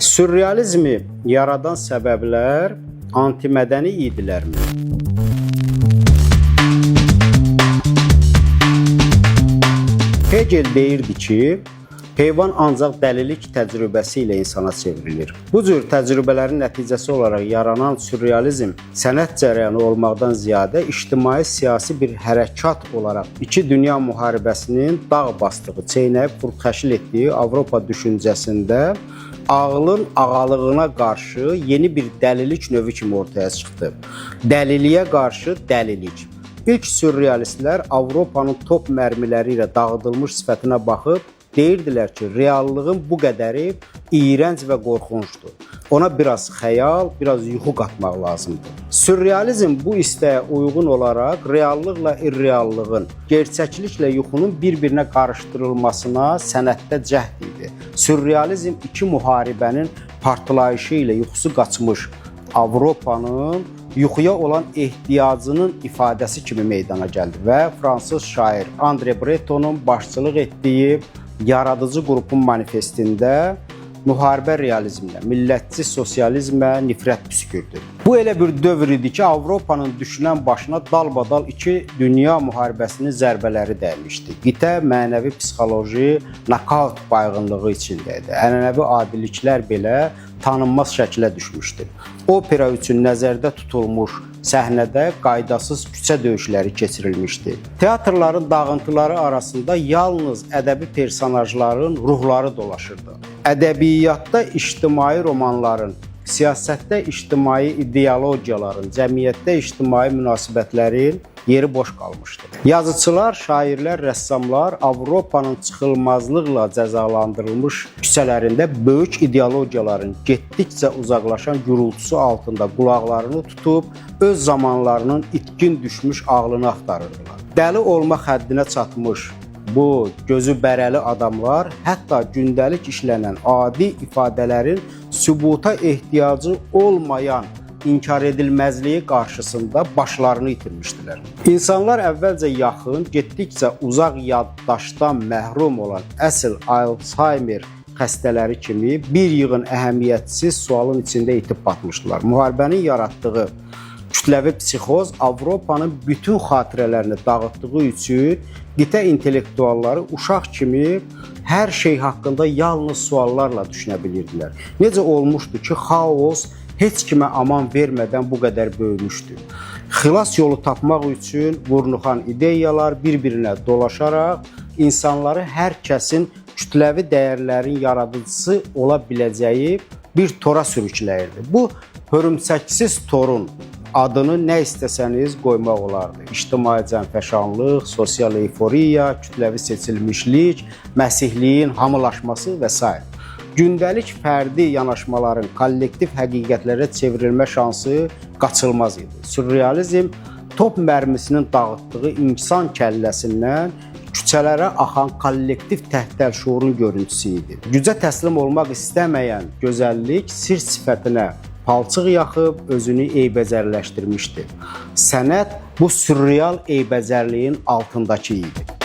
Sürrealizmi yaradan səbəblər antimədəni idilərmi? Hegel deyirdi ki, heyvan ancaq dəlilik təcrübəsi ilə insana çevrilir. Bu cür təcrübələrin nəticəsi olaraq yaranan sürrealizm sənət cərəyanı olmaqdan ziyadə ictimai-siyasi bir hərəkat olaraq iki dünya müharibəsinin dağ basdığı, çeynəyib xurd-xəşil etdiyi Avropa düşüncəsində ağlın ağalığına qarşı yeni bir dəlilik növü kimi ortaya çıxdı. Dəliliyə qarşı dəlilik. İlk sürrealistlər Avropanın top mərmiləri ilə dağıdılmış sifətinə baxıb deyirdilər ki, reallığın bu qədəri iyrənc və qorxuncdur. Ona biraz xəyal, biraz yuxu qatmaq lazımdır. Sürrealizm bu istəyə uyğun olaraq reallıqla irreallığın, gerçəkliklə yuxunun bir-birinə qarışdırılmasına sənətdə cəhd idi. Sürrealizm iki müharibənin partlayışı ilə yuxusu qaçmış Avropanın yuxuya olan ehtiyacının ifadəsi kimi meydana gəldi və fransız şair André Bretonun başçılıq etdiyi yaradıcı qrupun manifestində müharibə realizmlə, millətçi sosializmə nifrət püskürdü. Bu elə bir dövr idi ki, Avropanın düşünən başına dalbadal iki dünya müharibəsinin zərbələri dəymişdi. Qitə mənəvi psixoloji nokaut bayğınlığı içində idi. Ənənəvi adiliklər belə tanınmaz şəkilə düşmüşdü. Opera üçün nəzərdə tutulmuş səhnədə qaydasız küçə döyüşləri keçirilmişdi. Teatrların dağıntıları arasında yalnız ədəbi personajların ruhları dolaşırdı. Ədəbiyyatda ictimai romanların, siyasətdə ictimai ideologiyaların, cəmiyyətdə ictimai münasibətlərin yeri boş qalmışdı. Yazıçılar, şairlər, rəssamlar Avropanın çıxılmazlıqla cəzalandırılmış küçələrində böyük ideologiyaların getdikcə uzaqlaşan gürültüsü altında qulaqlarını tutub öz zamanlarının itkin düşmüş ağlını axtarırdılar. Dəli olma həddinə çatmış bu gözü bərəli adamlar hətta gündəlik işlənən adi ifadələrin sübuta ehtiyacı olmayan inkar edilməzliyi qarşısında başlarını itirmişdilər. İnsanlar əvvəlcə yaxın, getdikcə uzaq yaddaşdan məhrum olan əsl Alzheimer xəstələri kimi bir yığın əhəmiyyətsiz sualın içində itib batmışdılar. Müharibənin yaratdığı kütləvi psixoz Avropanın bütün xatirələrini dağıtdığı üçün qitə intellektualları uşaq kimi hər şey haqqında yalnız suallarla düşünə bilirdilər. Necə olmuşdu ki, xaos heç kimə aman vermədən bu qədər böyümüşdü. Xilas yolu tapmaq üçün vurnuxan ideyalar bir-birinə dolaşaraq insanları hər kəsin kütləvi dəyərlərin yaradıcısı ola biləcəyi bir tora sürükləyirdi. Bu hörümçəksiz torun adını nə istəsəniz qoymaq olardı. İctimai cəmfəşanlıq, sosial euforiya, kütləvi seçilmişlik, məsihliyin hamılaşması və s. Gündəlik fərdi yanaşmaların kollektiv həqiqətlərə çevrilmə şansı qaçılmaz idi. Sürrealizm top mərmisinin dağıtdığı insan kəlləsindən küçələrə axan kollektiv təhdər şuurun görüntüsü idi. Gücə təslim olmaq istəməyən gözəllik sir sifətinə palçıq yaxıb özünü eybəcərləşdirmişdi. Sənət bu sürreal eybəcərliyin altındakı idi.